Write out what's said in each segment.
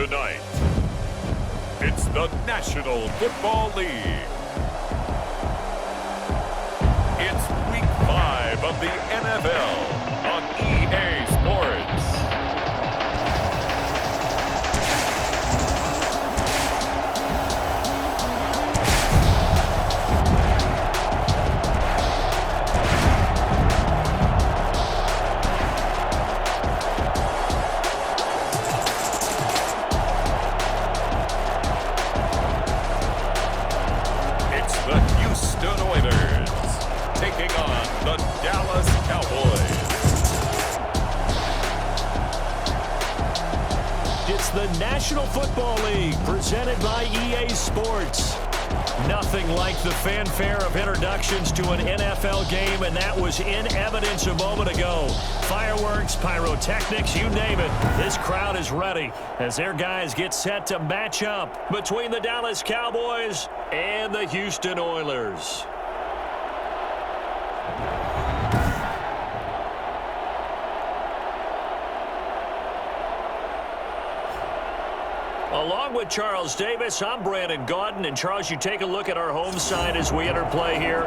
Tonight, it's the National Football League. It's Week 5 of the NFL on EA Sports. The National Football League, presented by EA Sports. Nothing like the fanfare of introductions to an NFL game, and that was in evidence a moment ago. Fireworks, pyrotechnics, you name it. This crowd is ready as their guys get set to match up between the Dallas Cowboys and the Houston Oilers. Along with Charles Davis, I'm Brandon Gaudin. And Charles, you take a look at our home side as we enter play here.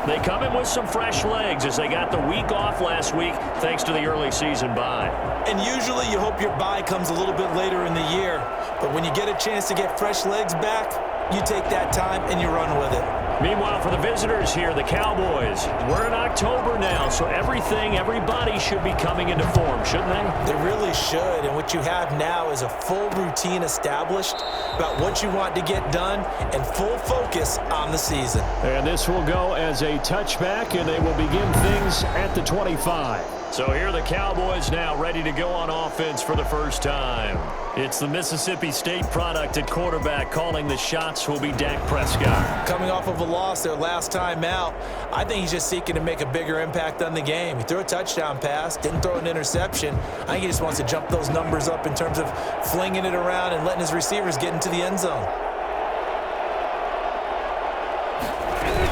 They come in with some fresh legs as they got the week off last week thanks to the early season bye. And usually you hope your bye comes a little bit later in the year. But when you get a chance to get fresh legs back, you take that time and you run with it. Meanwhile, for the visitors here, the Cowboys, we're in October now, so everybody should be coming into form, shouldn't they? They really should, and what you have now is a full routine established about what you want to get done and full focus on the season. And this will go as a touchback, and they will begin things at the 25. So here are the Cowboys now ready to go on offense for the first time. It's the Mississippi State product at quarterback. Calling the shots will be Dak Prescott. Coming off of a loss their last time out, I think he's just seeking to make a bigger impact on the game. He threw a touchdown pass, didn't throw an interception. I think he just wants to jump those numbers up in terms of flinging it around and letting his receivers get into the end zone.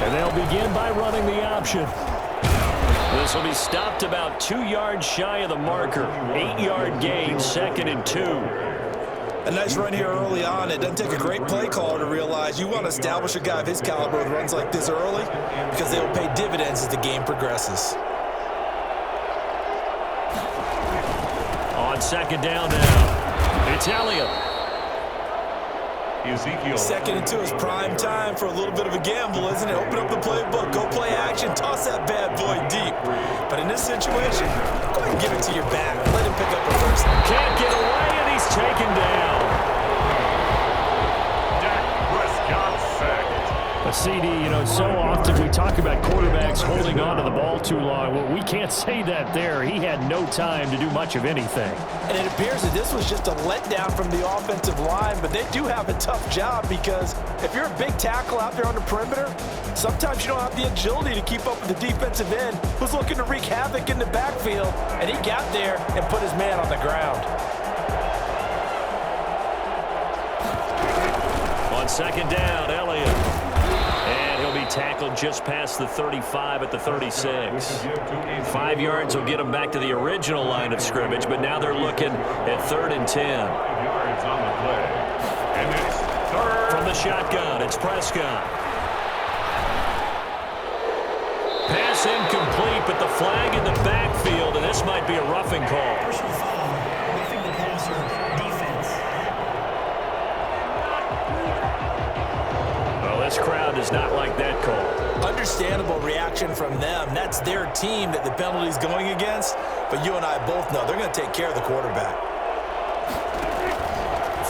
And they'll begin by running the option. This will be stopped about 2 yards shy of the marker. 8-yard gain, 2nd and 2. A nice run here early on. It doesn't take a great play caller to realize you want to establish a guy of his caliber with runs like this early because they will pay dividends as the game progresses. On 2nd down now, it's Elliott. Ezekiel. 2nd and 2 is prime time for a little bit of a gamble, isn't it? Open up the playbook, go play action, toss that bad boy deep. But in this situation, go ahead and give it to your back. Let him pick up the first. Can't get away, and he's taken down. Dak Prescott sacked. A CD, so often we talk about quarterbacks holding on to the ball too long. Well, we can't say that there. He had no time to do much of anything. And it appears that this was just a letdown from the offensive line, but they do have a tough job because if you're a big tackle out there on the perimeter, sometimes you don't have the agility to keep up with the defensive end who's looking to wreak havoc in the backfield, and he got there and put his man on the ground. On 2nd down, Elliott. And he'll be tackled just past the 35 at the 36. 5 yards will get him back to the original line of scrimmage, but now they're looking at 3rd and 10. 5 yards on the play. And it's 3rd. From the shotgun, it's Prescott. Pass incomplete, but the flag in the backfield, and this might be a roughing call. This crowd does not like that call. Understandable reaction from them. That's their team that the penalty's going against. But you and I both know they're going to take care of the quarterback.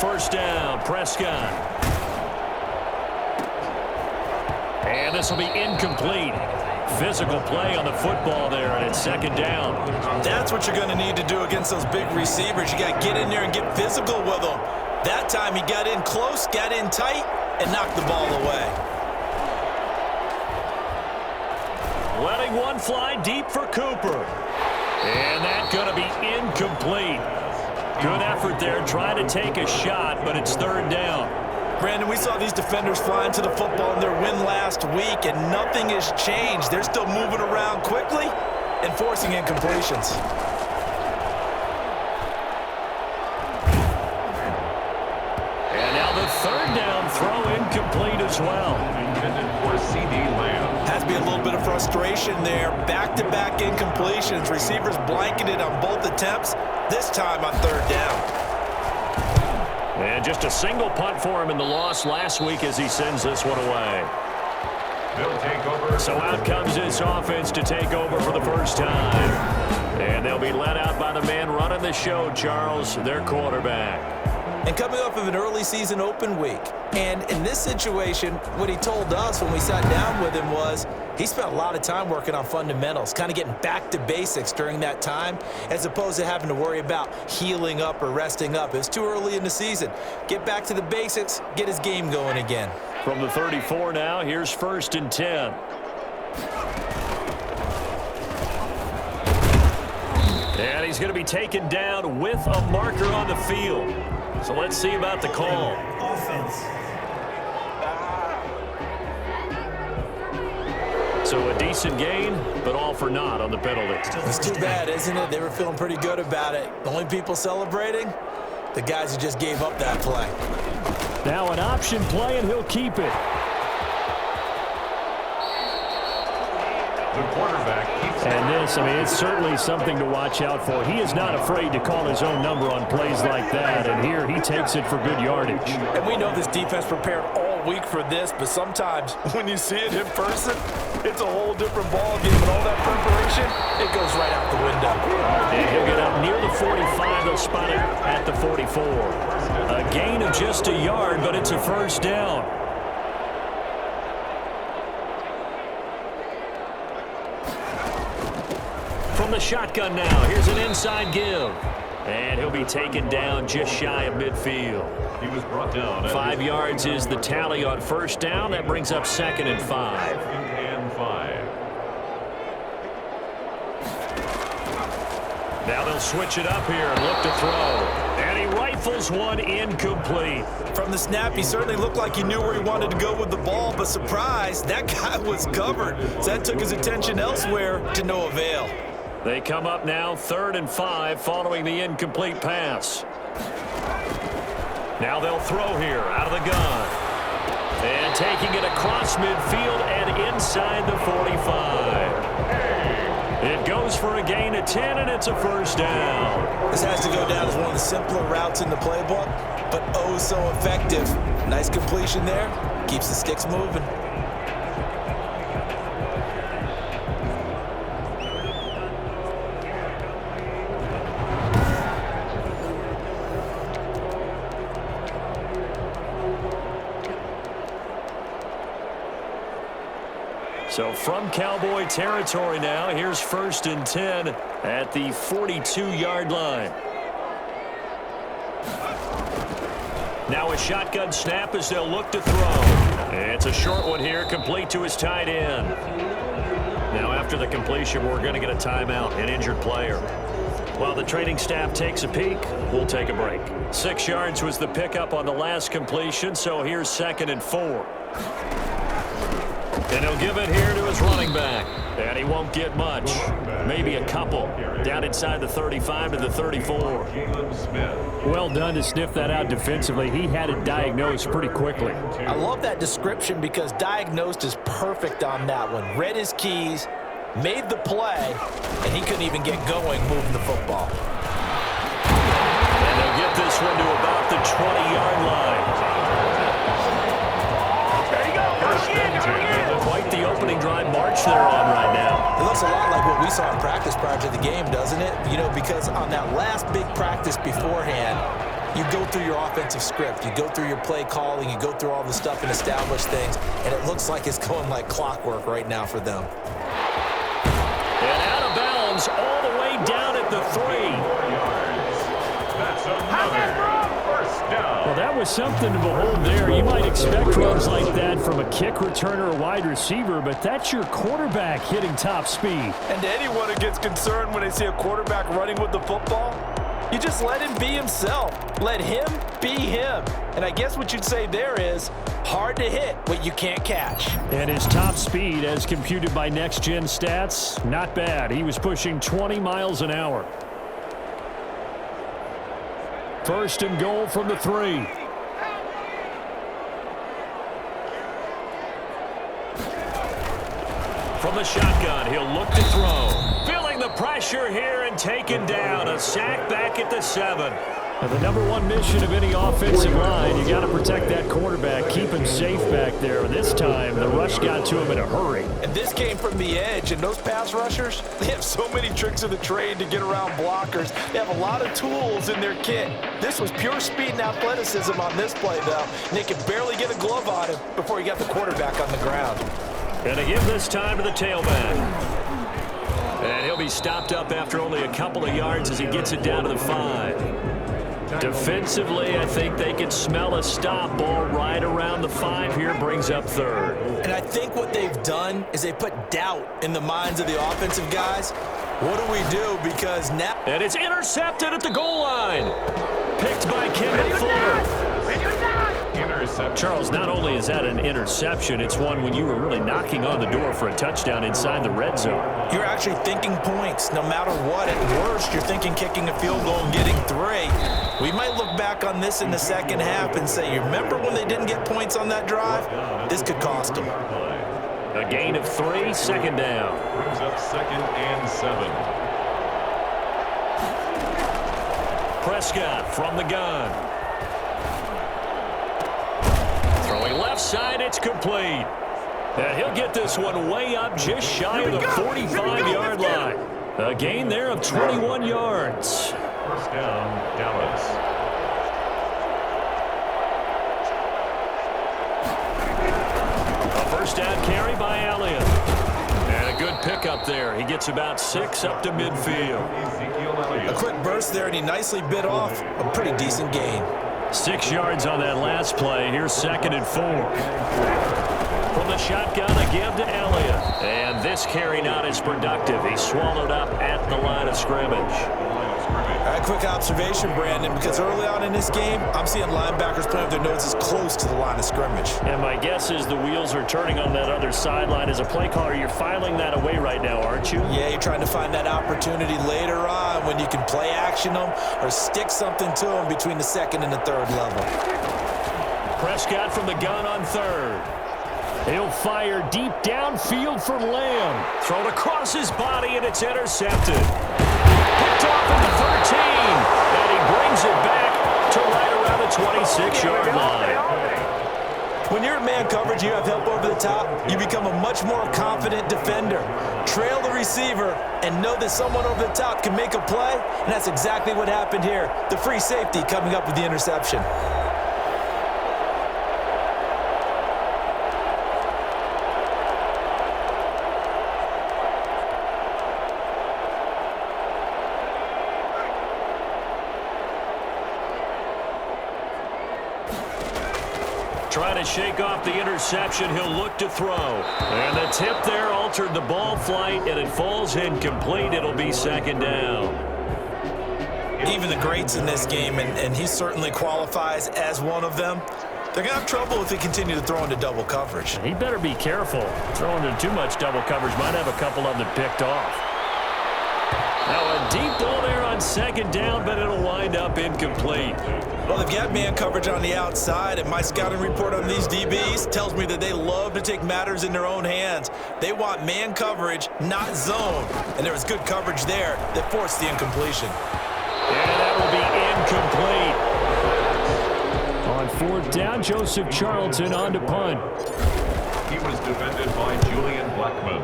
1st down, Prescott. And this will be incomplete. Physical play on the football there, and it's 2nd down. That's what you're going to need to do against those big receivers. You got to get in there and get physical with them. That time he got in close, got in tight, and knocked the ball away. Letting one fly deep for Cooper. And that's going to be incomplete. Good effort there, trying to take a shot, but it's 3rd down. Brandon, we saw these defenders fly into the football in their win last week, and nothing has changed. They're still moving around quickly and forcing incompletions. incomplete as well. Intended for C.D. Lamb. Has to be a little bit of frustration there. Back-to-back incompletions. Receivers blanketed on both attempts, this time on third down. And just a single punt for him in the loss last week as he sends this one away. They'll take over. So out comes this offense to take over for the first time. And they'll be led out by the man running the show, Charles, their quarterback. And coming off of an early season open week. And in this situation, what he told us when we sat down with him was he spent a lot of time working on fundamentals, kind of getting back to basics during that time, as opposed to having to worry about healing up or resting up. It's too early in the season. Get back to the basics, get his game going again. From the 34 now, here's 1st and 10. And he's going to be taken down with a marker on the field. So let's see about the call. Offense. So a decent gain, but all for naught on the penalty. It's too bad, isn't it? They were feeling pretty good about it. The only people celebrating, the guys who just gave up that play. Now an option play, and he'll keep it. The quarterback keeps And this, it's certainly something to watch out for. He is not afraid to call his own number on plays like that, and here he takes it for good yardage. And we know this defense prepared all week for this, but sometimes when you see it in person, it's a whole different ball game, and all that preparation, it goes right out the window. And he'll get up near the 45. They'll spot it at the 44. A gain of just a yard, but it's a first down. From the shotgun now, here's an inside give. And he'll be taken down just shy of midfield. He was brought down. 5 yards is the tally on first down. That brings up 2nd and 5. 2nd and 5. Now they'll switch it up here and look to throw. And he rifles one incomplete. From the snap, he certainly looked like he knew where he wanted to go with the ball, but surprise, that guy was covered. So that took his attention elsewhere to no avail. They come up now 3rd and 5 following the incomplete pass. Now they'll throw here out of the gun. And taking it across midfield and inside the 45. It goes for a gain of 10, and it's a first down. This has to go down as one of the simpler routes in the playbook, but oh so effective. Nice completion there. Keeps the sticks moving. So from Cowboy territory now, here's 1st and 10 at the 42-yard line. Now a shotgun snap as they'll look to throw. It's a short one here, complete to his tight end. Now after the completion, we're going to get a timeout, an injured player. While the training staff takes a peek, we'll take a break. 6 yards was the pickup on the last completion, so here's 2nd and 4. And he'll give it here to his running back. And he won't get much. Maybe a couple. Down inside the 35 to the 34. Well done to sniff that out defensively. He had it diagnosed pretty quickly. I love that description because diagnosed is perfect on that one. Read his keys, made the play, and he couldn't even get going moving the football. And they'll get this one to about the 20-yard line. Quite the opening drive march they're on right now. It looks a lot like what we saw in practice prior to the game, doesn't it? You know, because on that last big practice beforehand, you go through your offensive script, you go through your play calling, you go through all the stuff and establish things, and it looks like it's going like clockwork right now for them. And out of bounds all the way down at the 3. That's another first down. Well, that was something to behold there. You might expect runs like that from a kick returner or wide receiver, but that's your quarterback hitting top speed. And to anyone who gets concerned when they see a quarterback running with the football, you just let him be himself. Let him be him. And I guess what you'd say there is hard to hit what you can't catch. And his top speed, as computed by Next Gen Stats, not bad. He was pushing 20 miles an hour. 1st and goal from the 3. from the shotgun. He'll look to throw. Feeling the pressure here and taken down. A sack back at the 7. And the number one mission of any offensive line, you got to protect that quarterback, keep him safe back there. This time, the rush got to him in a hurry. And this came from the edge, and those pass rushers, they have so many tricks of the trade to get around blockers. They have a lot of tools in their kit. This was pure speed and athleticism on this play, though. And they could barely get a glove on him before he got the quarterback on the ground. And to give this time to the tailback. And he'll be stopped up after only a couple of yards as he gets it down to the 5. Defensively, I think they can smell a stop. Ball right around the 5 here, brings up 3rd. And I think what they've done is they put doubt in the minds of the offensive guys. What do we do? Because now... And it's intercepted at the goal line. Picked by Kendall Fuller. Charles, not only is that an interception, it's one when you were really knocking on the door for a touchdown inside the red zone. You're actually thinking points. No matter what, at worst, you're thinking kicking a field goal and getting 3. We might look back on this in the second half and say, you remember when they didn't get points on that drive? This could cost them. A gain of 3, second down. Brings up 2nd and 7. Prescott from the gun. Throwing left side, it's complete. And he'll get this one way up just shy of the 45-yard line. A gain there of 21 yards. First down, Dallas. A first down carry by Elliott. And a good pickup there. He gets about 6 up to midfield. A quick burst there, and he nicely bit off a pretty decent gain. 6 yards on that last play. Here's 2nd and 4. From the shotgun, a give to Elliott. And this carry not as productive. He's swallowed up at the line of scrimmage. All right, quick observation, Brandon, because early on in this game, I'm seeing linebackers playing with their noses close to the line of scrimmage. And my guess is the wheels are turning on that other sideline. As a play caller, you're filing that away right now, aren't you? Yeah, you're trying to find that opportunity later on when you can play action them or stick something to them between the 2nd and the 3rd level. Prescott from the gun on 3rd. He'll fire deep downfield for Lamb. Thrown across his body, and it's intercepted. Picked off at the 13, and he brings it back to right around the 26-yard line. When you're in man coverage, you have help over the top, you become a much more confident defender. Trail the receiver and know that someone over the top can make a play, and that's exactly what happened here. The free safety coming up with the interception. Trying to shake off the interception. He'll look to throw. And the tip there altered the ball flight, and it falls incomplete. It'll be 2nd down. Even the greats in this game, and he certainly qualifies as one of them, they're going to have trouble if they continue to throw into double coverage. He better be careful. Throwing into too much double coverage might have a couple of them picked off. Now a deep ball there on 2nd down, but it'll wind up incomplete. Well, they've got man coverage on the outside, and my scouting report on these DBs tells me that they love to take matters in their own hands. They want man coverage, not zone. And there was good coverage there that forced the incompletion. And that will be incomplete. On 4th down, Joseph Charlton on to punt. He was defended by Julian Blackman.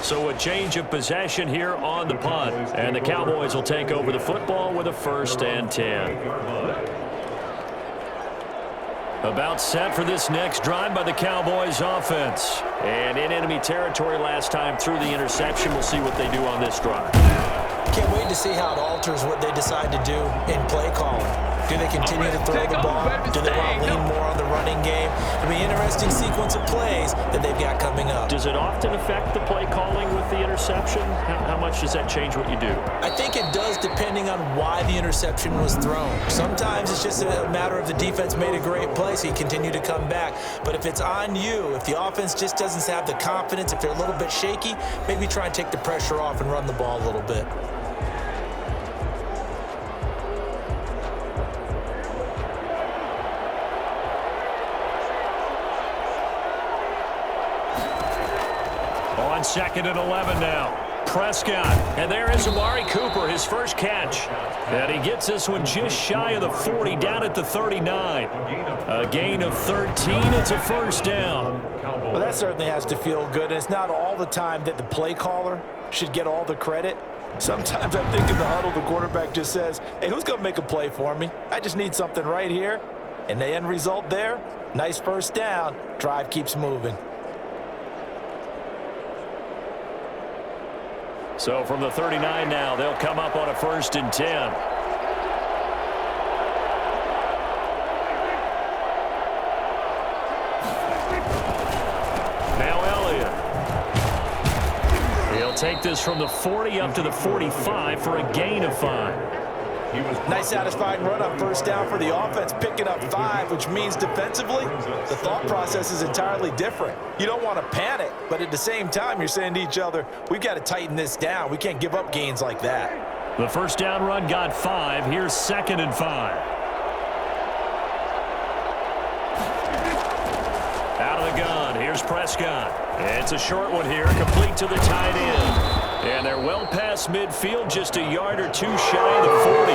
So a change of possession here on the punt. And the Cowboys will take over the football with a 1st and 10. About set for this next drive by the Cowboys offense. And in enemy territory last time through the interception. We'll see what they do on this drive. Can't wait to see how it alters what they decide to do in play calling. Do they continue to throw the ball? Do they want to lean more on the running game? It'll be an interesting sequence of plays that they've got coming up. Does it often affect the play calling with the interception? How much does that change what you do? I think it does, depending on why the interception was thrown. Sometimes it's just a matter of the defense made a great play, so you continue to come back. But if it's on you, if the offense just doesn't have the confidence, if they're a little bit shaky, maybe try and take the pressure off and run the ball a little bit. 2nd and 11 now. Prescott, and there is Amari Cooper, his first catch. And he gets this one just shy of the 40, down at the 39. A gain of 13, it's a first down. Well, that certainly has to feel good, and it's not all the time that the play caller should get all the credit. Sometimes I think in the huddle, the quarterback just says, hey, who's going to make a play for me? I just need something right here. And the end result there, nice first down. Drive keeps moving. So from the 39 now, they'll come up on a 1st and 10. Now Elliott. He'll take this from the 40 up to the 45 for a gain of 5. Nice satisfying run on first down for the offense, picking up 5, which means defensively, the thought process is entirely different. You don't want to panic, but at the same time, you're saying to each other, we've got to tighten this down. We can't give up gains like that. The first down run got 5. Here's 2nd and 5. Out of the gun, here's Prescott. It's a short one here, complete to the tight end. And they're well past midfield, just a yard or 2 shy of the 40.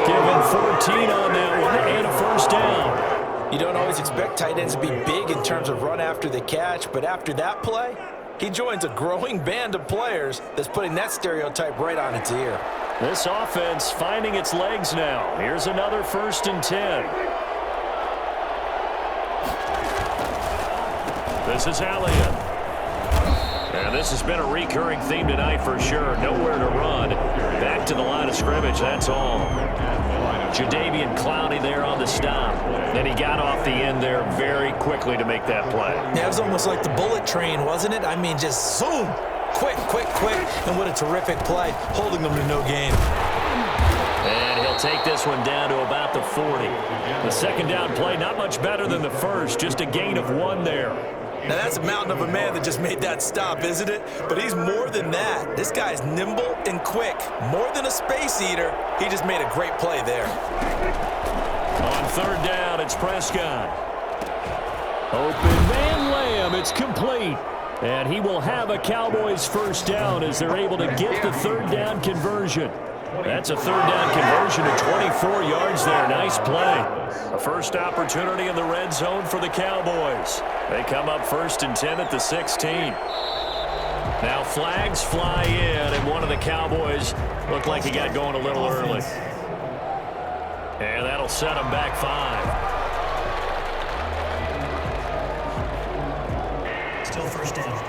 Give him 14 on that one and a first down. You don't always expect tight ends to be big in terms of run after the catch, but after that play, he joins a growing band of players that's putting that stereotype right on its ear. This offense finding its legs now. Here's another 1st and 10. This is Elliott. And this has been a recurring theme tonight for sure. Nowhere to run. Back to the line of scrimmage, that's all. Jadeveon Clowney there on the stop. And he got off the end there very quickly to make that play. Yeah, it was almost like the bullet train, wasn't it? I mean, just zoom. Quick, quick, quick. And what a terrific play, holding them to no gain. And he'll take this one down to about the 40. The second down play, not much better than the first. Just a gain of 1 there. Now, that's a mountain of a man that just made that stop, isn't it? But he's more than that. This guy's nimble and quick. More than a space eater, he just made a great play there. On 3rd down, it's Prescott. Open man Lamb, it's complete. And he will have a Cowboys first down as they're able to get the 3rd down conversion. That's a 3rd down conversion to 24 yards there. Nice play. A first opportunity in the red zone for the Cowboys. They come up 1st and 10 at the 16. Now flags fly in, and one of the Cowboys looked like he got going a little early. And that'll set him back 5. Still first down.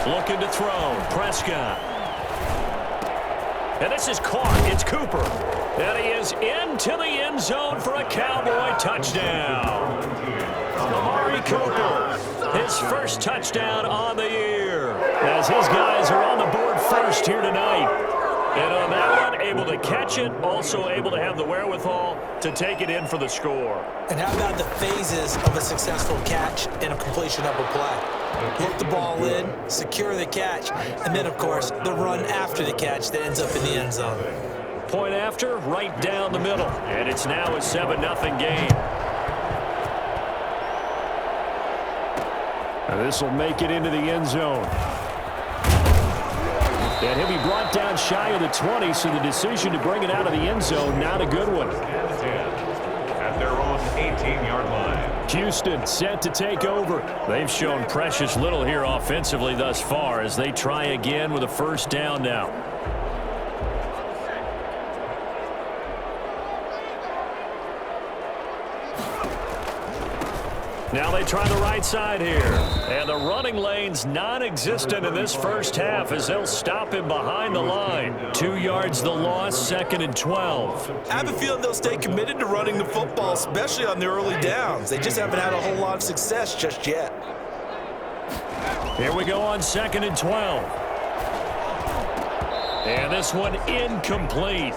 Looking to throw, Prescott. And this is caught, it's Cooper. And he is into the end zone for a Cowboy touchdown. Amari Cooper, his first touchdown on the year. As his guys are on the board first here tonight. And on that one, able to catch it, also able to have the wherewithal to take it in for the score. And how about the phases of a successful catch and a completion of a play? Look the ball in, secure the catch, and then, of course, the run after the catch that ends up in the end zone. Point after, right down the middle. And it's now a 7-0 game. And this will make it into the end zone. And he'll be brought down shy of the 20, so the decision to bring it out of the end zone, not a good one. At their own 18-yard line. Houston set to take over. They've shown precious little here offensively thus far as they try again with a first down now. Now they try the right side here. And the running lane's non-existent in this first half as they'll stop him behind the line. 2 yards the loss, 2nd and 12. I have a feeling they'll stay committed to running the football, especially on the early downs. They just haven't had a whole lot of success just yet. Here we go on 2nd and 12. And this one incomplete.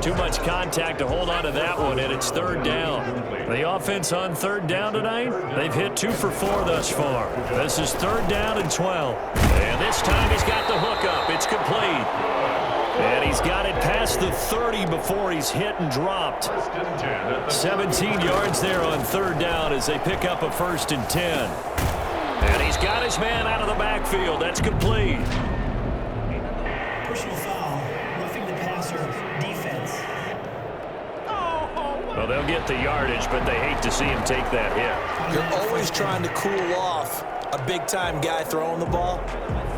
Too much contact to hold on to that one, and it's third down. The offense on third down tonight, they've hit 2 for 4 thus far. This is third down and 12. And this time he's got the hook up. It's complete. And he's got it past the 30 before he's hit and dropped. 17 yards there on third down as they pick up a 1st and 10. And he's got his man out of the backfield. That's complete. Personal foul, roughing the passer, defense. Well, they'll get the yardage, but they hate to see him take that hit. You're always trying to cool off a big-time guy throwing the ball,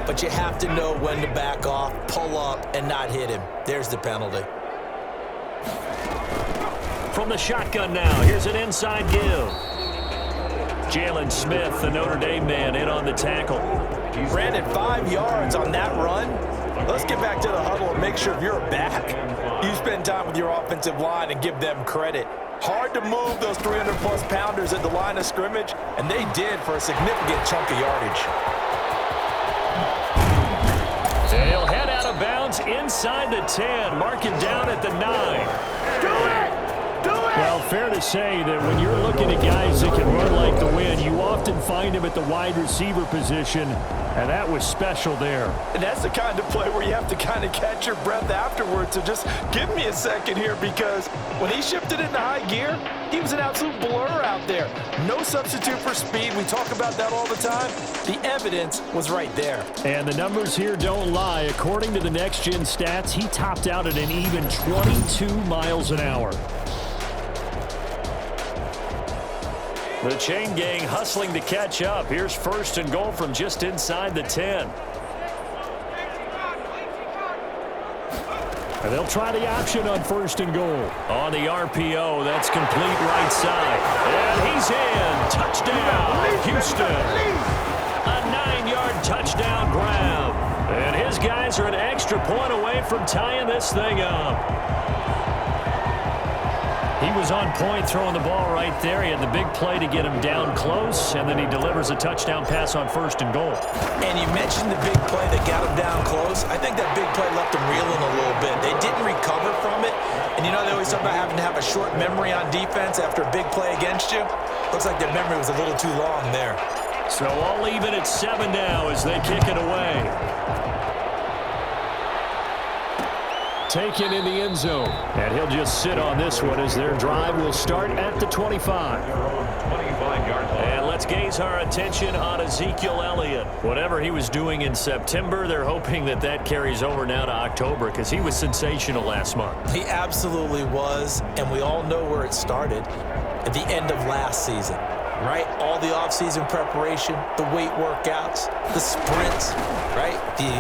but you have to know when to back off, pull up, and not hit him. There's the penalty. From the shotgun now, here's an inside give. Jalen Smith, the Notre Dame man, in on the tackle. Brandon, 5 yards on that run. Let's get back to the huddle and make sure if you're a back, you spend time with your offensive line and give them credit. Hard to move those 300-plus pounders at the line of scrimmage, and they did for a significant chunk of yardage. They'll head out of bounds inside the 10, marking down at the 9. Do it! Well, fair to say that when you're looking at guys that can run like the wind, you often find them at the wide receiver position, and that was special there. And that's the kind of play where you have to kind of catch your breath afterwards. So just give me a second here, because when he shifted into high gear, he was an absolute blur out there. No substitute for speed. We talk about that all the time. The evidence was right there. And the numbers here don't lie. According to the next-gen stats, he topped out at an even 22 miles an hour. The chain gang hustling to catch up. Here's 1st and goal from just inside the 10. And they'll try the option on 1st and goal. On the RPO, that's complete right side. And he's in. Touchdown, Houston. A 9-yard touchdown grab. And his guys are an extra point away from tying this thing up. He was on point throwing the ball right there. He had the big play to get him down close, and then he delivers a touchdown pass on 1st and goal. And you mentioned the big play that got him down close. I think that big play left him reeling a little bit. They didn't recover from it. And you know, they always talk about having to have a short memory on defense after a big play against you. Looks like their memory was a little too long there. So all even at 7 now as they kick it away. Taken in the end zone. And he'll just sit on this one as their drive will start at the 25. And let's gaze our attention on Ezekiel Elliott. Whatever he was doing in September, they're hoping that that carries over now to October, because he was sensational last month. He absolutely was, and we all know where it started at the end of last season. Right? All the offseason preparation, the weight workouts, the sprints, right? The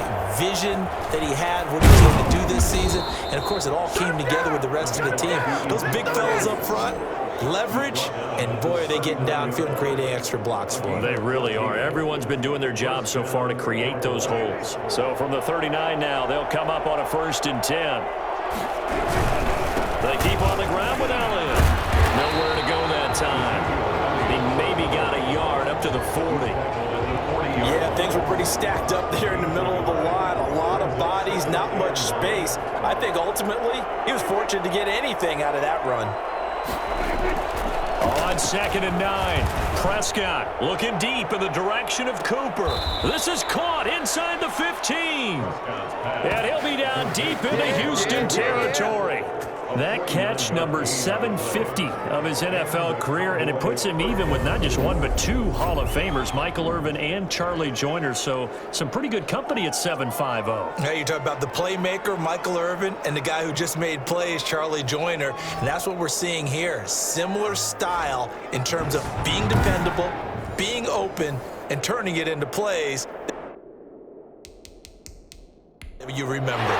vision that he had, what he was going to do this season. And, of course, it all came together with the rest of the team. Those big fellas up front, leverage, and, boy, are they getting downfield and creating extra blocks for him. They really are. Everyone's been doing their job so far to create those holes. So from the 39 now, they'll come up on a 1st and 10. They keep on the ground with Elliott. Nowhere to go that time. He maybe got a yard up to the 40. Yeah, things were pretty stacked up there in the middle of the line. A lot of bodies, not much space. I think ultimately he was fortunate to get anything out of that run. On 2nd and 9, Prescott looking deep in the direction of Cooper. This is caught inside the 15. And he'll be down deep into Houston territory. That catch, number 750 of his NFL career, and it puts him even with not just one but 2 Hall of Famers, Michael Irvin and Charlie Joyner. So some pretty good company at 750. Now you talk about the playmaker, Michael Irvin, and the guy who just made plays, Charlie Joyner. And that's what we're seeing here. Similar style in terms of being dependable, being open, and turning it into plays you remember.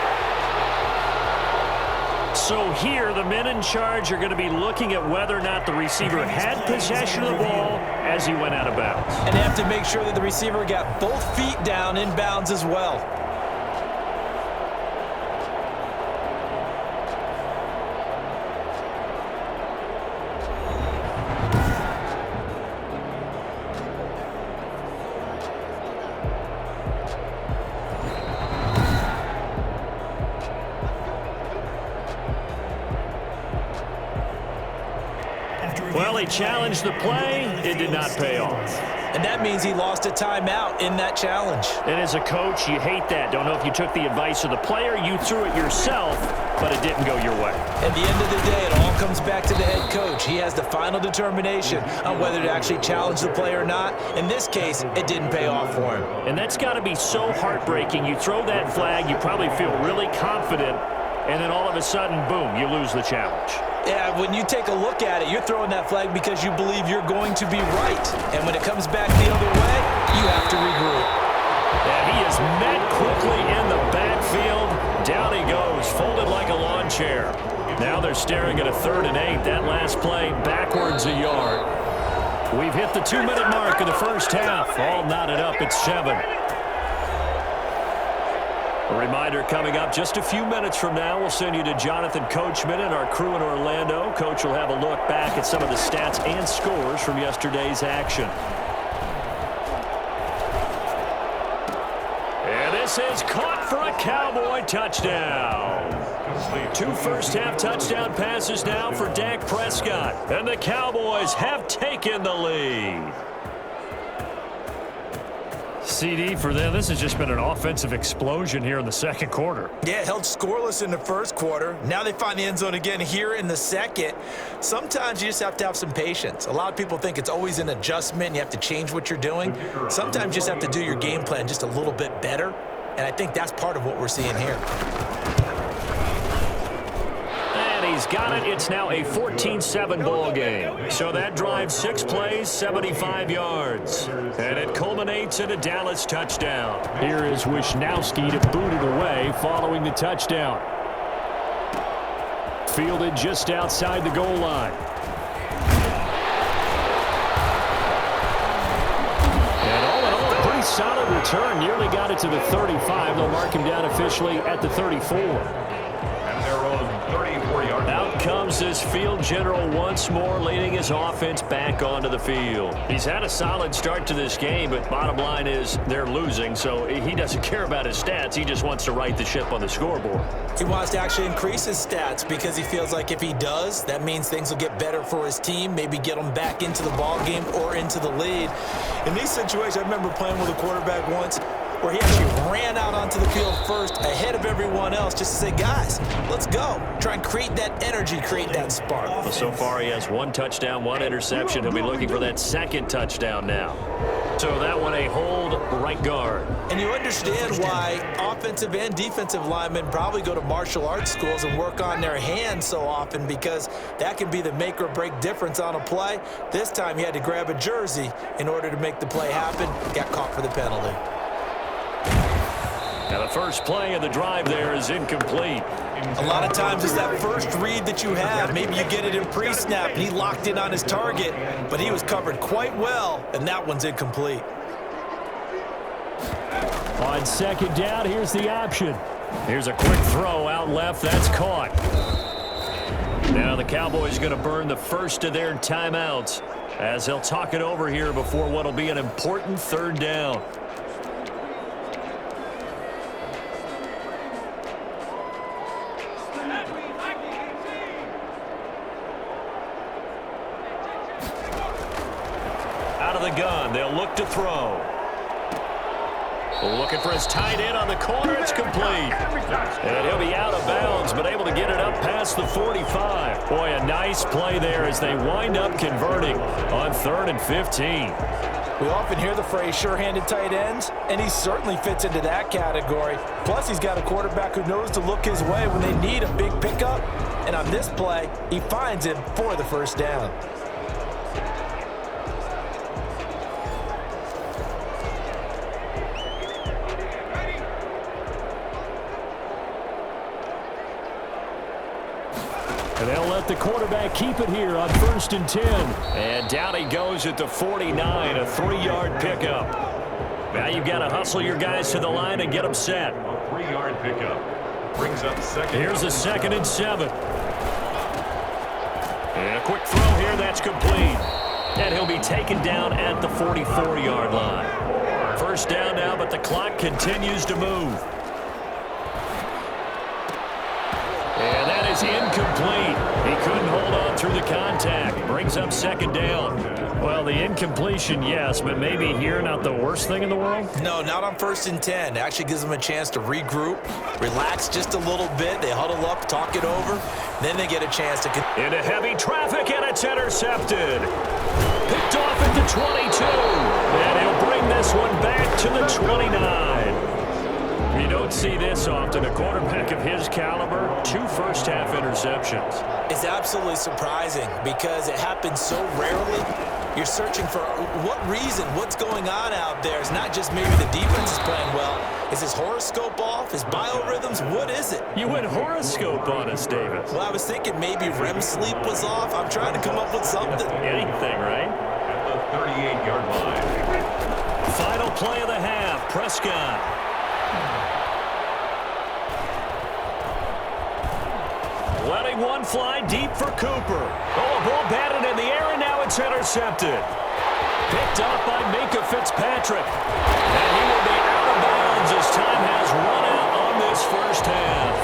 So here, the men in charge are going to be looking at whether or not the receiver had possession of the ball as he went out of bounds. And they have to make sure that the receiver got both feet down in bounds as well. they challenged the play. It did not pay off. And that means he lost a timeout in that challenge. And as a coach, you hate that. Don't know if you took the advice of the player, you threw it yourself, but it didn't go your way. At the end of the day, it all comes back to the head coach. He has the final determination on whether to actually challenge the play or not. In this case, it didn't pay off for him. And that's got to be so heartbreaking. You throw that flag, you probably feel really confident, and then all of a sudden, boom, you lose the challenge. Yeah, when you take a look at it, you're throwing that flag because you believe you're going to be right. And when it comes back the other way, you have to regroup. And he is met quickly in the backfield. Down he goes, folded like a lawn chair. Now they're staring at a 3rd and 8. That last play, backwards a yard. We've hit the 2-minute mark of the first half. All knotted up at 7. A reminder coming up just a few minutes from now. We'll send you to Jonathan Coachman and our crew in Orlando. Coach will have a look back at some of the stats and scores from yesterday's action. And this is caught for a Cowboy touchdown. 2 first-half touchdown passes now for Dak Prescott. And the Cowboys have taken the lead. CD for them, this has just been an offensive explosion here in the second quarter. Yeah, held scoreless in the first quarter. Now they find the end zone again here in the second. Sometimes you just have to have some patience. A lot of people think it's always an adjustment. You have to change what you're doing. Sometimes you just have to do your game plan just a little bit better. And I think that's part of what we're seeing here. He's got it. It's now a 14-7 ball game. So that drives 6 plays, 75 yards. And it culminates in a Dallas touchdown. Here is Wishnowski to boot it away following the touchdown. Fielded just outside the goal line. And all in all, a pretty solid return. Nearly got it to the 35. They'll mark him down officially at the 34. Out comes this field general once more, leading his offense back onto the field. He's had a solid start to this game, but bottom line is they're losing, so he doesn't care about his stats. He just wants to right the ship on the scoreboard. He wants to actually increase his stats because he feels like if he does, that means things will get better for his team, maybe get them back into the ball game or into the lead. In these situations, I remember playing with a quarterback once where he actually ran out onto the field first ahead of everyone else just to say, guys, let's go. Try and create that energy, create that spark. Well, so far he has 1 touchdown, 1 interception. He'll be looking for that 2nd touchdown now. So that one a hold right guard. And you understand why offensive and defensive linemen probably go to martial arts schools and work on their hands so often, because that can be the make or break difference on a play. This time he had to grab a jersey in order to make the play happen. Got caught for the penalty. Now the first play of the drive there is incomplete. A lot of times it's that first read that you have. Maybe you get it in pre-snap and he locked in on his target, but he was covered quite well, and that one's incomplete. On 2nd down, here's the option. Here's a quick throw out left. That's caught. Now the Cowboys going to burn the first of their timeouts as they'll talk it over here before what will be an important 3rd down. Gun. They'll look to throw. Looking for his tight end on the corner. It's complete. And he'll be out of bounds, but able to get it up past the 45. Boy, a nice play there as they wind up converting on 3rd and 15. We often hear the phrase sure-handed tight ends, and he certainly fits into that category. Plus, he's got a quarterback who knows to look his way when they need a big pickup. And on this play, he finds him for the 1st down. And they'll let the quarterback keep it here on 1st and 10. And down he goes at the 49, a 3-yard pickup. Now you've got to hustle your guys to the line and get them set. A 3-yard pickup brings up 2nd. Here's a 2nd and 7. And a quick throw here, that's complete. And he'll be taken down at the 44-yard line. 1st down now, but the clock continues to move. And that is incomplete. He couldn't hold on through the contact. Brings up second down. Well, the incompletion, yes, but maybe here not the worst thing in the world? No, not on 1st and 10. It actually gives them a chance to regroup, relax just a little bit. They huddle up, talk it over. Then they get a chance to... Into heavy traffic, and it's intercepted. Picked off at the 22. And he'll bring this one back to the 29. You don't see this often. A quarterback of his caliber, 2 first-half interceptions. It's absolutely surprising because it happens so rarely. You're searching for what reason, what's going on out there. It's not just maybe the defense is playing well. Is his horoscope off? His biorhythms? What is it? You went horoscope on us, Davis. Well, I was thinking maybe REM sleep was off. I'm trying to come up with something. Anything, right? At the 38-yard line. Final play of the half. Prescott. Letting one fly deep for Cooper. Oh, a ball batted in the air, and now it's intercepted. Picked up by Minka Fitzpatrick. And he will be out of bounds as time has run out on this first half.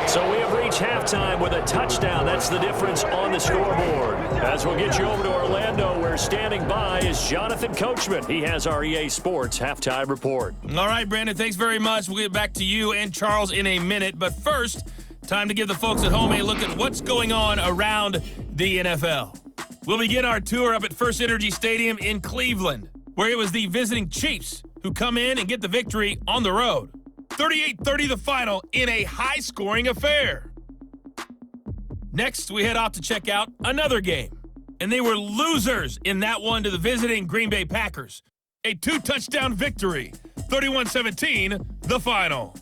So we have reached halftime with a touchdown. That's the difference on the scoreboard. As we'll get you over to Orlando, where standing by is Jonathan Coachman. He has our EA Sports halftime report. All right, Brandon, thanks very much. We'll get back to you and Charles in a minute. But first, time to give the folks at home a look at what's going on around the NFL. We'll begin our tour up at First Energy Stadium in Cleveland, where it was the visiting Chiefs who come in and get the victory on the road. 38-30 the final in a high-scoring affair. Next, we head off to check out another game, and they were losers in that one to the visiting Green Bay Packers. A 2-touchdown victory, 31-17 the final.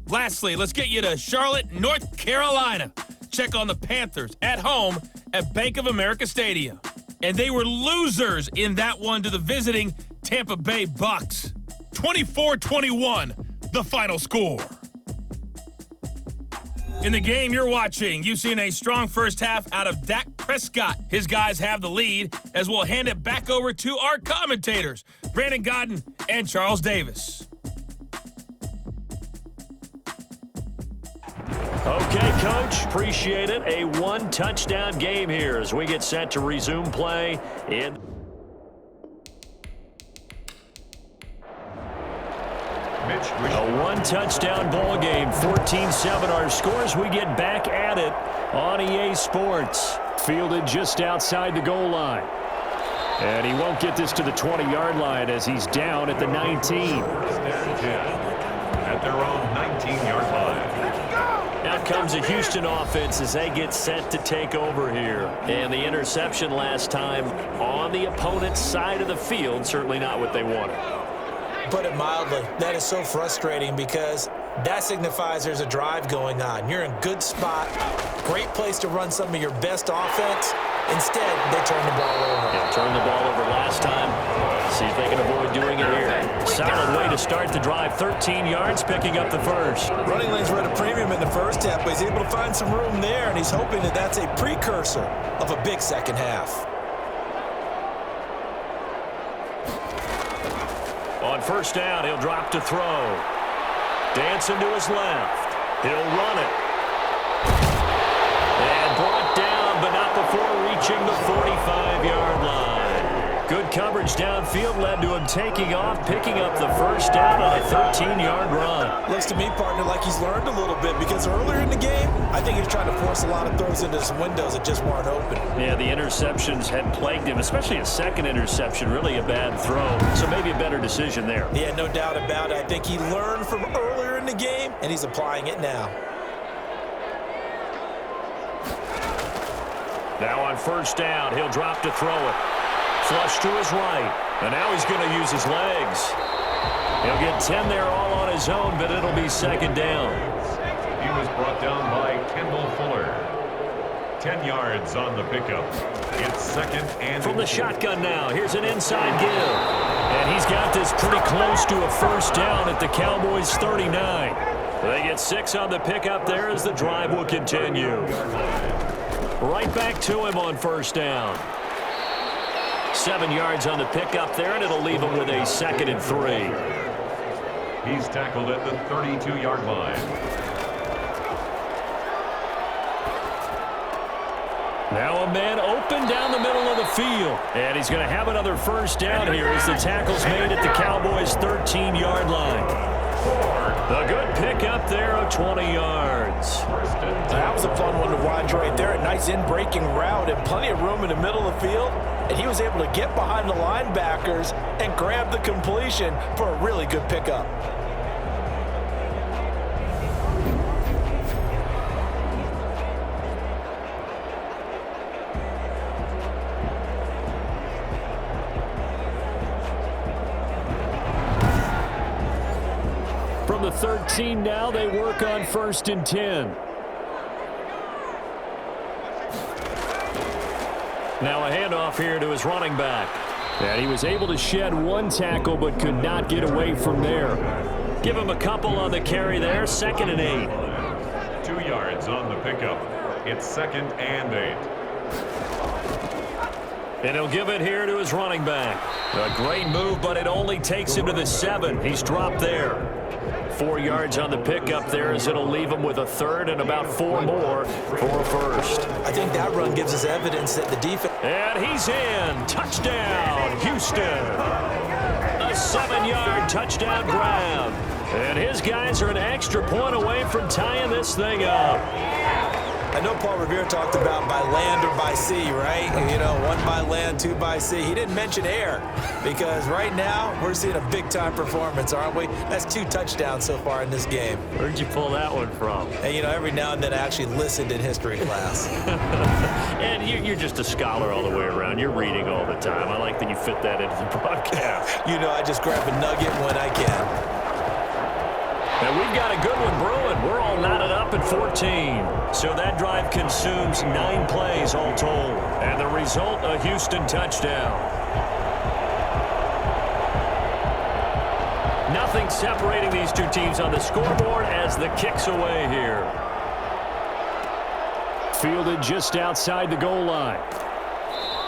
Lastly, let's get you to Charlotte, North Carolina. Check on the Panthers at home at Bank of America Stadium. And they were losers in that one to the visiting Tampa Bay Bucks. 24-21, the final score. In the game you're watching, you've seen a strong first half out of Dak Prescott. His guys have the lead, as we'll hand it back over to our commentators, Brandon Godden and Charles Davis. Okay, Coach, appreciate it. A 1-touchdown game here as we get set to resume play in... A 1-touchdown ball game, 14-7 our scores. We get back at it on EA Sports. Fielded just outside the goal line. And he won't get this to the 20-yard line as he's down at the 19. At their own 19-yard line. Out comes the Houston offense as they get set to take over here. And the interception last time on the opponent's side of the field, certainly not what they wanted. Put it mildly, that is so frustrating because that signifies there's a drive going on. You're in good spot, great place to run some of your best offense. Instead, they turn the ball over. Yeah, turned the ball over last time. See if they can avoid doing it here. Solid way to start the drive. 13 yards, picking up the first. Running lanes were at a premium in the first half, but he's able to find some room there, and he's hoping that that's a precursor of a big second half. On first down, he'll drop to throw. Dancing to his left. He'll run it. And brought down, but not before reaching the 45-yard line. Good coverage downfield led to him taking off, picking up the first down on a 13-yard run. Looks to me, partner, like he's learned a little bit because earlier in the game, I think he was trying to force a lot of throws into some windows that just weren't open. Yeah, the interceptions had plagued him, especially a second interception, really a bad throw. So maybe a better decision there. Yeah, no doubt about it. I think he learned from earlier in the game, and he's applying it now. Now on first down, he'll drop to throw it. Flush to his right. And now he's going to use his legs. He'll get 10 there all on his own, but it'll be second down. He was brought down by Kendall Fuller. 10 yards on the pickup. It's second and... From the shotgun now, here's an inside give. And he's got this pretty close to a first down at the Cowboys' 39. They get 6 on the pickup there as the drive will continue. Right back to him on first down. 7 yards on the pickup there, and it'll leave him with a second and 3. He's tackled at the 32-yard line. Now a man open down the middle of the field. And he's going to have another first down here as the tackle's made at the Cowboys' 13-yard line. A good pickup there of 20 yards. That was a fun one to watch right there. A nice in-breaking route and plenty of room in the middle of the field. And he was able to get behind the linebackers and grab the completion for a really good pickup. From the 13 now, they work on 1st and 10. Now a handoff here to his running back. And he was able to shed one tackle but could not get away from there. Give him a couple on the carry there. 2nd and 8. 2 yards on the pickup. It's 2nd and 8. And he'll give it here to his running back. A great move, but it only takes him to the 7. He's dropped there. 4 yards on the pickup there as it'll leave him with a 3rd and about 4 more for a 1st. I think that run gives us evidence that the defense... And he's in. Touchdown, Houston. A 7-yard touchdown grab. And his guys are an extra point away from tying this thing up. I know Paul Revere talked about by land or by sea, right? You know, 1 by land, 2 by sea. He didn't mention air because right now we're seeing a big-time performance, aren't we? That's 2 touchdowns so far in this game. Where'd you pull that one from? And, you know, every now and then I actually listened in history class. And you're just a scholar all the way around. You're reading all the time. I like that you fit that into the broadcast. You know, I just grab a nugget when I can. And we've got a good one brewing. We're all knotted up at 14. So that drive consumes 9 plays all told. And the result, a Houston touchdown. Nothing separating these two teams on the scoreboard as the kick's away here. Fielded just outside the goal line.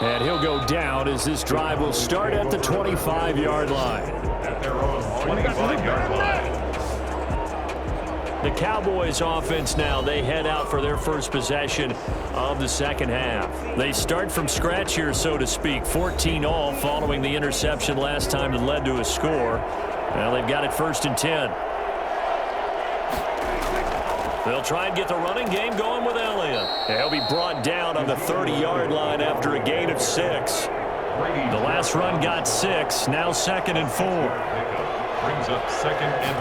And he'll go down as this drive will start at the 25-yard line. At their own 25-yard line. The Cowboys offense now, they head out for their first possession of the second half. They start from scratch here, so to speak. 14 all following the interception last time that led to a score. Well, they've got it 1st and 10. They'll try and get the running game going with Elliott. He'll be brought down on the 30-yard line after a gain of 6. The last run got 6, now 2nd and 4. Brings up 2nd and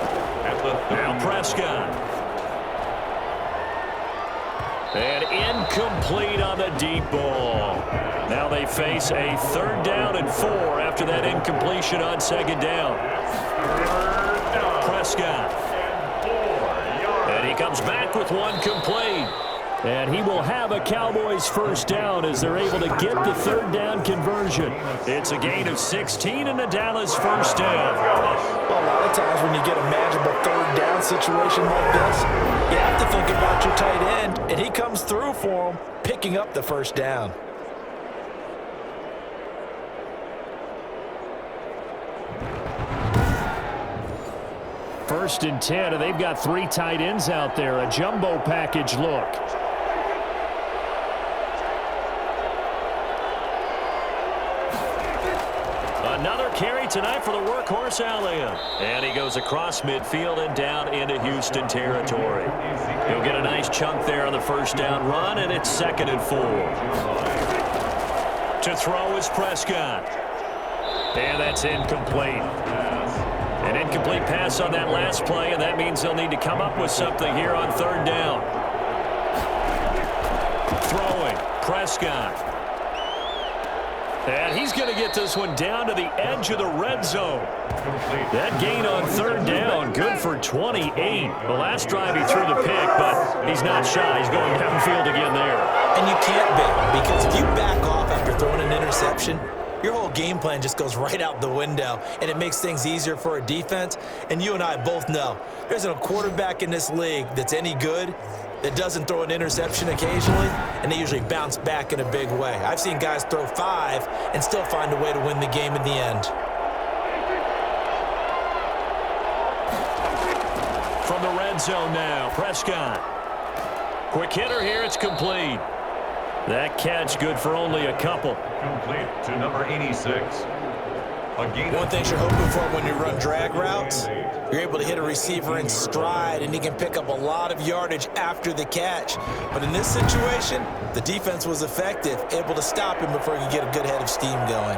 4. Now Prescott. And incomplete on the deep ball. Now they face a 3rd down and 4 after that incompletion on 2nd down. Prescott. And he comes back with one complete. And he will have a Cowboys 1st down as they're able to get the 3rd down conversion. It's a gain of 16 and a Dallas 1st down. Well, a lot of times when you get a manageable 3rd down situation like this, you have to think about your tight end, and he comes through for him, picking up the 1st down. First and 10, and they've got 3 tight ends out there. A jumbo package look. Another carry tonight for the workhorse Elliott. And he goes across midfield and down into Houston territory. He'll get a nice chunk there on the 1st down run, and it's 2nd and 4. To throw is Prescott. And that's incomplete. An incomplete pass on that last play, and that means they'll need to come up with something here on 3rd down. Throwing, Prescott. And he's going to get this one down to the edge of the red zone. That gain on 3rd down, good for 28. The last drive he threw the pick, but he's not shy. He's going downfield again there. And you can't be, because if you back off after throwing an interception, your whole game plan just goes right out the window, and it makes things easier for a defense. And you and I both know there isn't a quarterback in this league that's any good that doesn't throw an interception occasionally, and they usually bounce back in a big way. I've seen guys throw 5 and still find a way to win the game in the end. From the red zone now, Prescott. Quick hitter here, it's complete. That catch good for only a couple. Complete to number 86. One thing you're hoping for when you run drag routes, you're able to hit a receiver in stride, and he can pick up a lot of yardage after the catch. But in this situation, the defense was effective, able to stop him before he could get a good head of steam going.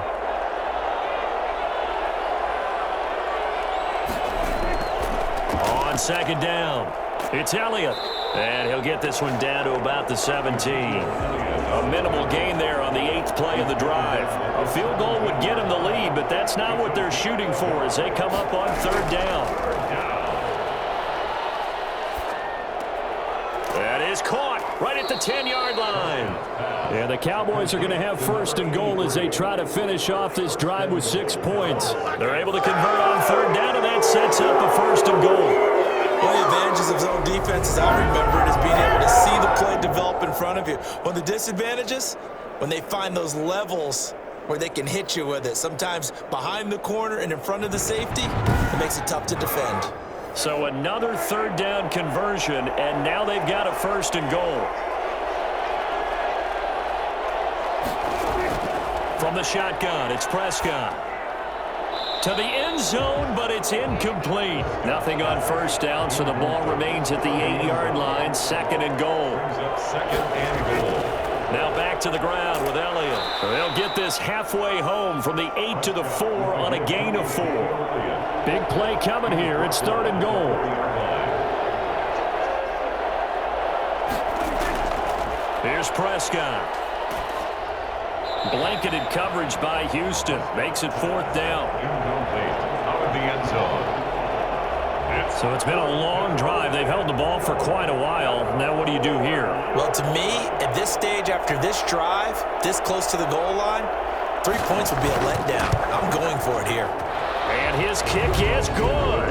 On second down, it's Elliott. And he'll get this one down to about the 17. A minimal gain there on the 8th play of the drive. A field goal would get him the lead, but that's not what they're shooting for as they come up on third down. That is caught right at the 10-yard line. And the Cowboys are going to have first and goal as they try to finish off this drive with 6 points. They're able to convert on third down, and that sets up a first and goal. One of the advantages of zone defense, as I remember it, is being able to see the play develop in front of you. One of the disadvantages, when they find those levels where they can hit you with it, sometimes behind the corner and in front of the safety, it makes it tough to defend. So another third down conversion, and now they've got a first and goal. From the shotgun, it's Prescott. To the end zone, but it's incomplete. Nothing on first down, so the ball remains at the 8-yard line. Second and goal. Second and goal. Now back to the ground with Elliott. They'll get this halfway home from the 8 to the 4 on a gain of 4. Big play coming here. It's third and goal. Here's Prescott. Blanketed coverage by Houston. Makes it fourth down. Out of the end zone. So it's been a long drive. They've held the ball for quite a while. Now what do you do here? Well, to me, at this stage, after this drive, this close to the goal line, 3 points would be a letdown. I'm going for it here. And his kick is good.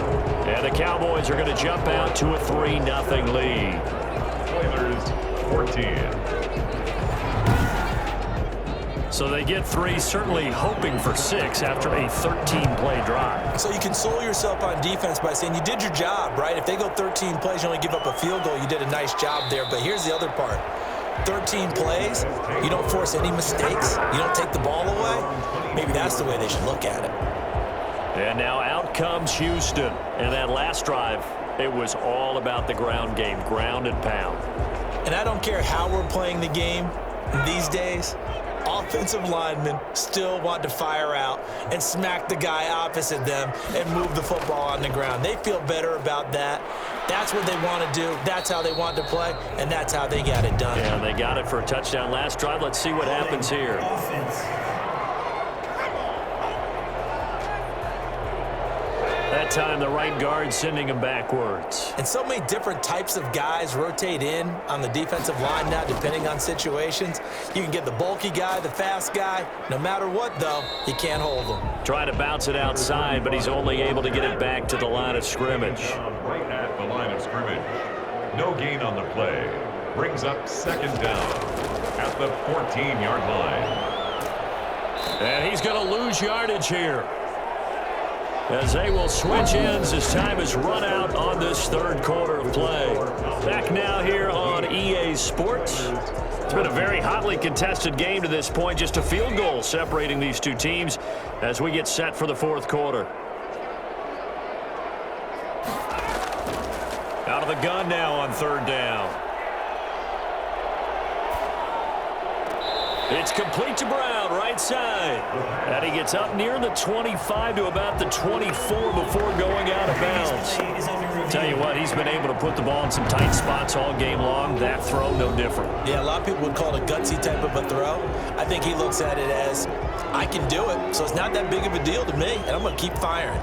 And the Cowboys are going to jump out to a 3-0 lead. Oilers 14. So they get 3, certainly hoping for 6 after a 13-play drive. So you console yourself on defense by saying you did your job, right? If they go 13 plays, you only give up a field goal, you did a nice job there. But here's the other part. 13 plays, you don't force any mistakes, you don't take the ball away. Maybe that's the way they should look at it. And now out comes Houston. And that last drive, it was all about the ground game, ground and pound. And I don't care how we're playing the game these days, offensive linemen still want to fire out and smack the guy opposite them and move the football on the ground. They feel better about that. That's what they want to do. That's how they want to play, and that's how they got it done. Yeah, they got it for a touchdown last drive. Let's see what happens here. That time, the right guard sending him backwards. And so many different types of guys rotate in on the defensive line now, depending on situations. You can get the bulky guy, the fast guy. No matter what, though, you can't hold him. Trying to bounce it outside, but he's only able to get it back to the line of scrimmage. Right at the line of scrimmage. No gain on the play. Brings up second down at the 14-yard line. And he's going to lose yardage here, as they will switch ends as time is run out on this third quarter of play. Back now here on EA Sports. It's been a very hotly contested game to this point. Just a field goal separating these two teams as we get set for the fourth quarter. Out of the gun now on third down. It's complete to Brown, right side. And he gets up near the 25 to about the 24 before going out of bounds. Tell you what, he's been able to put the ball in some tight spots all game long. That throw, no different. Yeah, a lot of people would call it a gutsy type of a throw. I think he looks at it as, I can do it, so it's not that big of a deal to me, and I'm going to keep firing.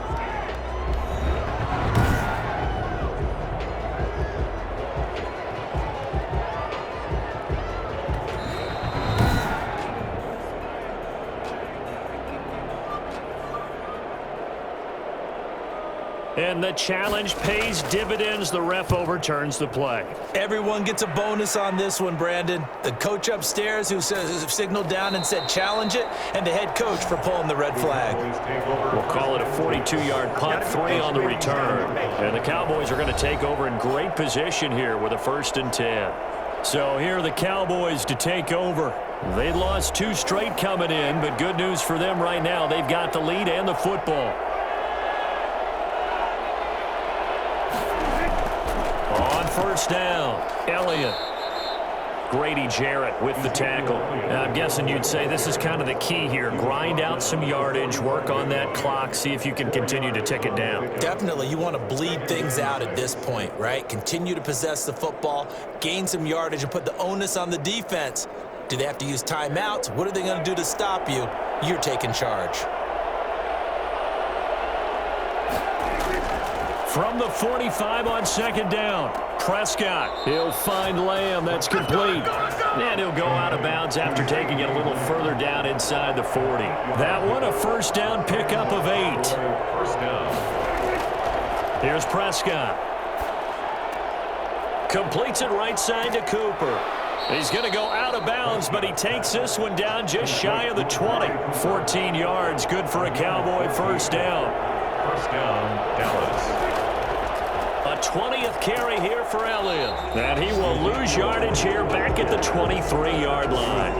And the challenge pays dividends. The ref overturns the play. Everyone gets a bonus on this one, Brandon. The coach upstairs who signaled down and said challenge it, and the head coach for pulling the red flag. We'll call it a 42-yard punt, 3 on the return. And the Cowboys are going to take over in great position here with a 1st and 10. So here are the Cowboys to take over. They lost 2 straight coming in, but good news for them right now. They've got the lead and the football. On first down, Elliott. Grady Jarrett with the tackle. Now, I'm guessing you'd say this is kind of the key here. Grind out some yardage, work on that clock, see if you can continue to tick it down. Definitely. You want to bleed things out at this point, right? Continue to possess the football, gain some yardage, and put the onus on the defense. Do they have to use timeouts? What are they going to do to stop you? You're taking charge. From the 45 on second down, Prescott. He'll find Lamb. That's complete. And he'll go out of bounds after taking it a little further down inside the 40. That one a first down pickup of 8. First down. Here's Prescott. Completes it right side to Cooper. He's going to go out of bounds, but he takes this one down just shy of the 20. 14 yards, good for a Cowboy first down. First down, Dallas. A 20th carry here for Elliott. And he will lose yardage here back at the 23-yard line.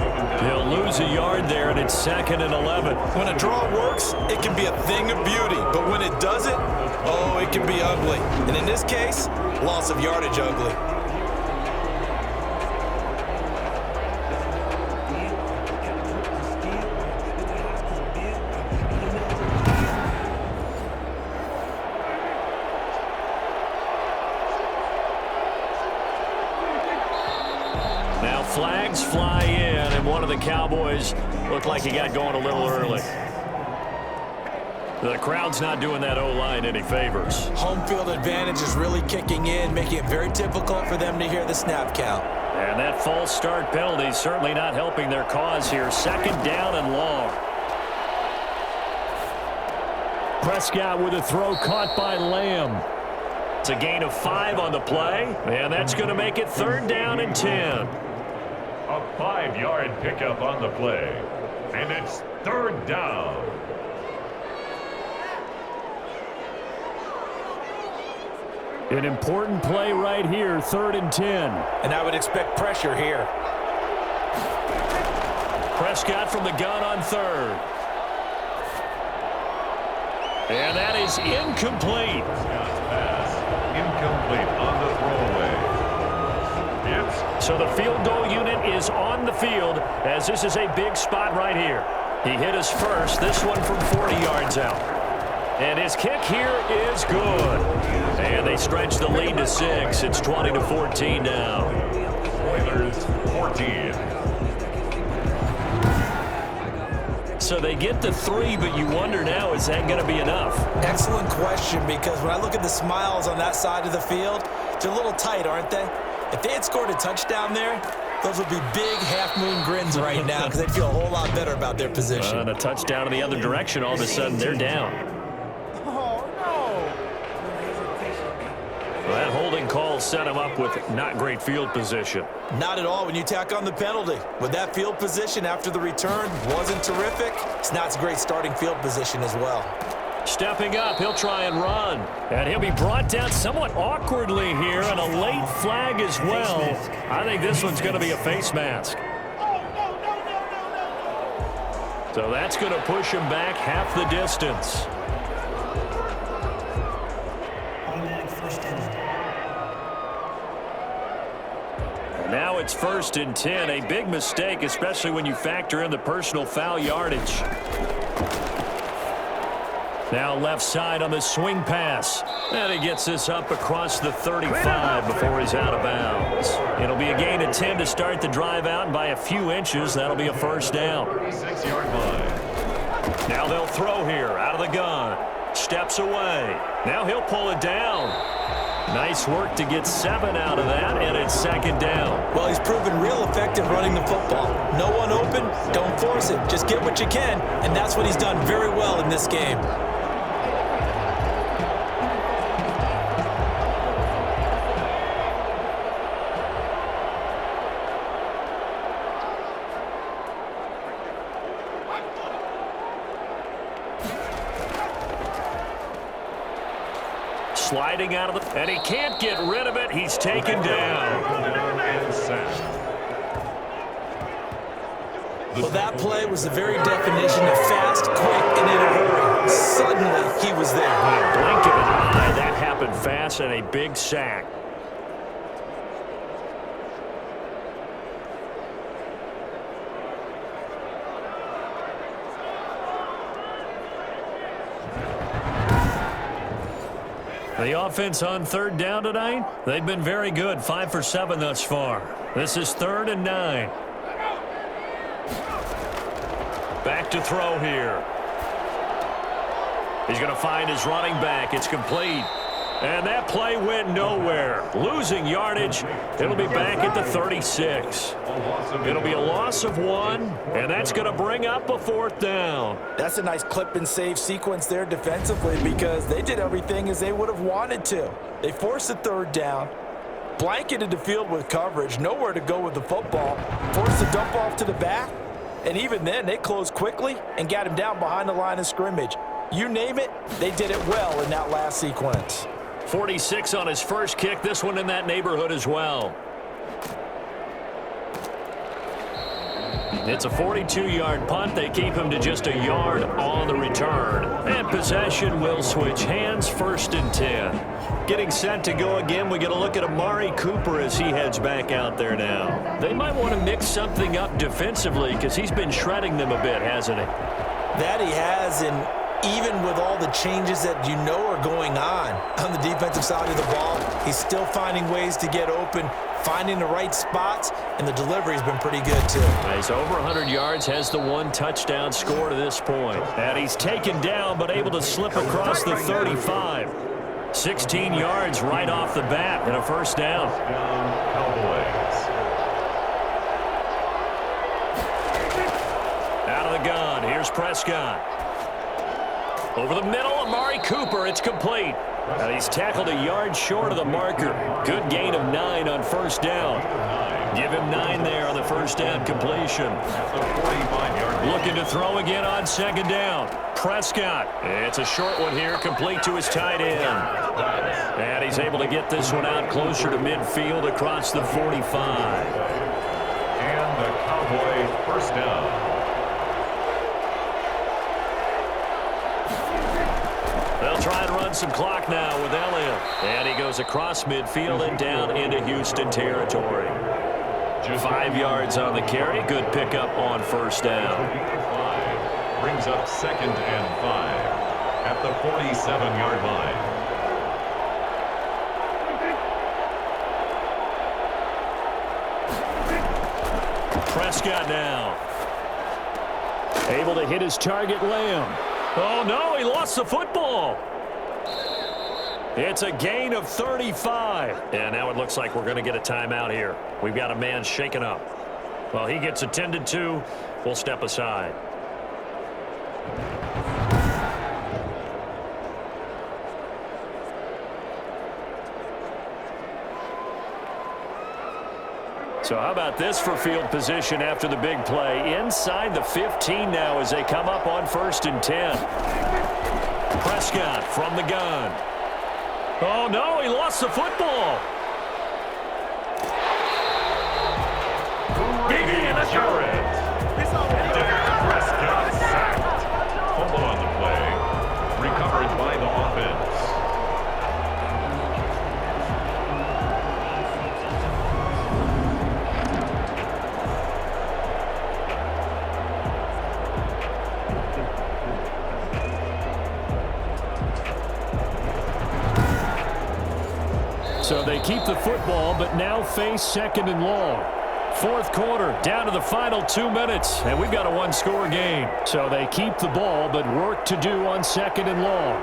He'll lose a yard there, and it's 2nd and 11. When a draw works, it can be a thing of beauty. But when it doesn't, oh, it can be ugly. And in this case, loss of yardage ugly. Flags fly in, and one of the Cowboys looked like he got going a little early. The crowd's not doing that O-line any favors. Home field advantage is really kicking in, making it very difficult for them to hear the snap count. And that false start penalty is certainly not helping their cause here. 2nd down and long. Prescott with a throw caught by Lamb. It's a gain of 5 on the play, and that's going to make it 3rd down and 10. A 5-yard pickup on the play. And it's 3rd down. An important play right here, 3rd and 10. And I would expect pressure here. Prescott from the gun on 3rd. And that is incomplete. Scott's pass. Incomplete on the throwaway. So the field goal unit is on the field as this is a big spot right here. He hit us first, this one from 40 yards out. And his kick here is good. And they stretch the lead to 6. It's 20-14 now. Oilers 14. So they get to 3, but you wonder now, is that going to be enough? Excellent question, because when I look at the smiles on that side of the field, they're a little tight, aren't they? If they had scored a touchdown there, those would be big half-moon grins right now because they'd feel a whole lot better about their position. And a touchdown in the other direction, all of a sudden they're down. Oh, no. Well, that holding call set him up with not great field position. Not at all when you tack on the penalty. With that field position after the return wasn't terrific, it's not a great starting field position as well. Stepping up, he'll try and run. And he'll be brought down somewhat awkwardly here, and a late flag as well. I think this one's going to be a face mask. So that's going to push him back half the distance. Now it's 1st and 10. A big mistake, especially when you factor in the personal foul yardage. Now left side on the swing pass. And he gets this up across the 35 before he's out of bounds. It'll be a gain of 10 to start the drive out, and by a few inches, that'll be a first down. 36-yard line. Now they'll throw here out of the gun. Steps away. Now he'll pull it down. Nice work to get 7 out of that, and it's 2nd down. Well, he's proven real effective running the football. No one open, don't force it. Just get what you can, and that's what he's done very well in this game. Sliding out of the... And he can't get rid of it. He's taken down. Well, that play was the very definition of fast, quick, and in a hurry. Suddenly, he was there. Blink of an eye, that happened fast, and a big sack. The offense on third down tonight, they've been very good, 5 for 7 thus far. This is 3rd and 9. Back to throw here. He's going to find his running back. It's complete. And that play went nowhere. Losing yardage. It'll be back at the 36. It'll be a loss of 1, and that's going to bring up a 4th down. That's a nice clip and save sequence there defensively because they did everything as they would have wanted to. They forced the 3rd down, blanketed the field with coverage, nowhere to go with the football, forced the dump off to the back, and even then they closed quickly and got him down behind the line of scrimmage. You name it, they did it well in that last sequence. 46 on his first kick, this one in that neighborhood as well. It's a 42-yard punt. They keep him to just a yard on the return. And possession will switch hands, 1st and 10. Getting set to go again, we get a look at Amari Cooper as he heads back out there now. They might want to mix something up defensively because he's been shredding them a bit, hasn't he? That he has, and even with all the changes that you know are going on the defensive side of the ball, he's still finding ways to get open, finding the right spots, and the delivery's been pretty good too. He's over 100 yards, has the 1 touchdown score to this point. And he's taken down but able to slip across the 35. 16 yards right off the bat and a 1st down. Cowboys. Out of the gun, here's Prescott. Over the middle, Amari Cooper, it's complete. And he's tackled a yard short of the marker. Good gain of 9 on 1st down. Give him 9 there on the 1st down completion. Looking to throw again on 2nd down. Prescott. It's a short one here, complete to his tight end. And he's able to get this one out closer to midfield across the 45. And the Cowboys 1st down. They'll try and run some clock now with Elliott. And he goes across midfield and down into Houston territory. 5 yards on the carry. Good pickup on 1st down. Brings up 2nd and 5 at the 47-yard line. Prescott now. Able to hit his target, Lamb. Oh, no, he lost the football. It's a gain of 35. And now it looks like we're going to get a timeout here. We've got a man shaken up. Well, he gets attended to. We'll step aside. So how about this for field position after the big play? Inside the 15 now as they come up on 1st and 10. Prescott from the gun. Oh, no, he lost the football. Jarrett. Prescott sacked. Fumble on the play. Recovered by the offense. So they keep the football, but now face 2nd and long. 4th quarter, down to the final 2 minutes, and we've got a 1-score game. So they keep the ball, but work to do on 2nd and long.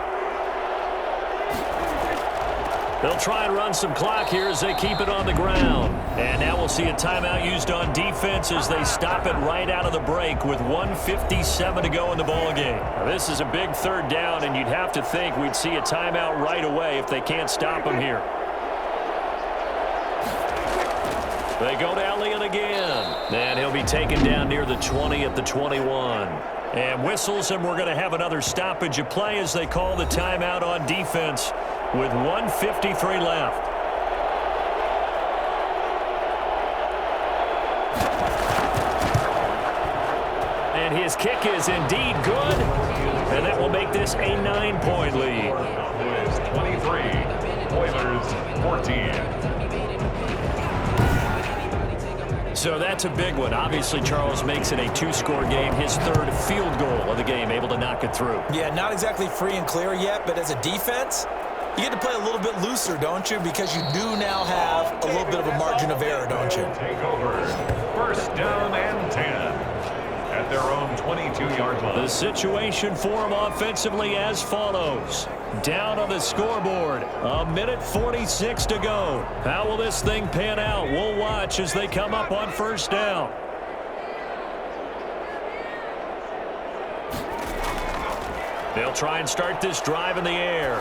They'll try and run some clock here as they keep it on the ground. And now we'll see a timeout used on defense as they stop it right out of the break with 1:57 to go in the ballgame. Now, this is a big 3rd down, and you'd have to think we'd see a timeout right away if they can't stop them here. They go to Elliott again. And he'll be taken down near the 20 at the 21. And whistles, and we're going to have another stoppage of play as they call the timeout on defense with 1:53 left. And his kick is indeed good. And that will make this a 9-point lead. Cowboys 23, Oilers 14. So that's a big one. Obviously, Charles makes it a 2-score game. His third field goal of the game, able to knock it through. Yeah, not exactly free and clear yet, but as a defense, you get to play a little bit looser, don't you? Because you do now have a little bit of a margin of error, don't you? Take over. First down and 10 at their own 22-yard line. The situation for him offensively as follows. Down on the scoreboard, 1:46 to go. How will this thing pan out? We'll watch as they come up on first down. They'll try and start this drive in the air.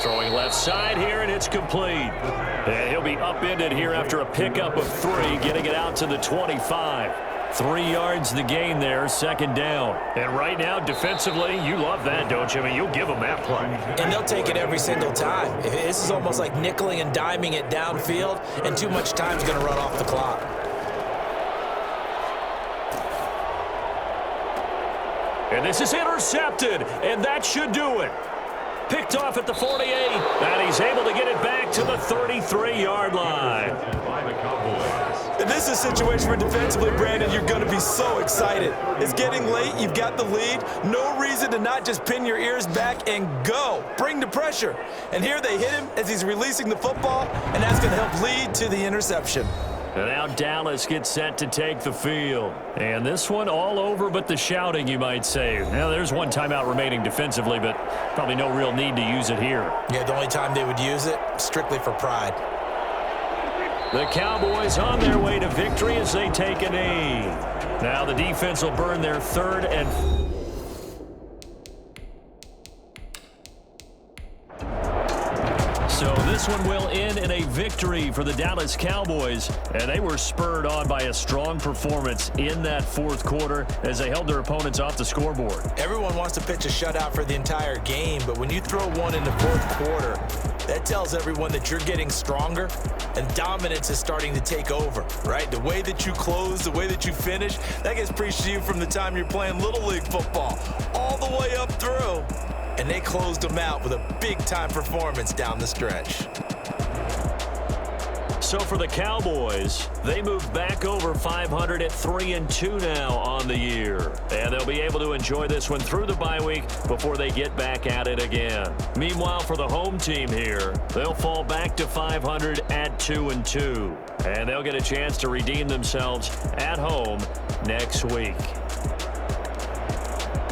Throwing left side here, and it's complete. And he'll be upended here after a pickup of 3, getting it out to the 25. 3 yards the gain there, second down. And right now, defensively, you love that, don't you? I mean, you'll give them that play. And they'll take it every single time. This is almost like nickeling and diming it downfield, and too much time's going to run off the clock. And this is intercepted, and that should do it. Picked off at the 48, and he's able to get it back to the 33-yard line. By the Cowboys. And this is a situation where defensively, Brandon, you're going to be so excited. It's getting late. You've got the lead. No reason to not just pin your ears back and go. Bring the pressure. And here they hit him as he's releasing the football, and that's going to help lead to the interception. And now Dallas gets set to take the field. And this one all over but the shouting, you might say. Now, there's one timeout remaining defensively, but probably no real need to use it here. Yeah, the only time they would use it, strictly for pride. The Cowboys on their way to victory as they take a knee. Now the defense will burn their third and... So this one will end in a victory for the Dallas Cowboys, and they were spurred on by a strong performance in that fourth quarter as they held their opponents off the scoreboard. Everyone wants to pitch a shutout for the entire game, but when you throw one in the fourth quarter, that tells everyone that you're getting stronger and dominance is starting to take over, right? The way that you close, the way that you finish, that gets preached to you from the time you're playing Little League football all the way up through. And they closed them out with a big-time performance down the stretch. So for the Cowboys, they move back over 500 at 3-2 now on the year. And they'll be able to enjoy this one through the bye week before they get back at it again. Meanwhile, for the home team here, they'll fall back to 500 at 2-2. And they'll get a chance to redeem themselves at home next week.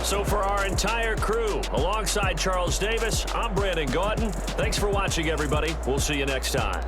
So for our entire crew, alongside Charles Davis, I'm Brandon Gautin. Thanks for watching, everybody. We'll see you next time.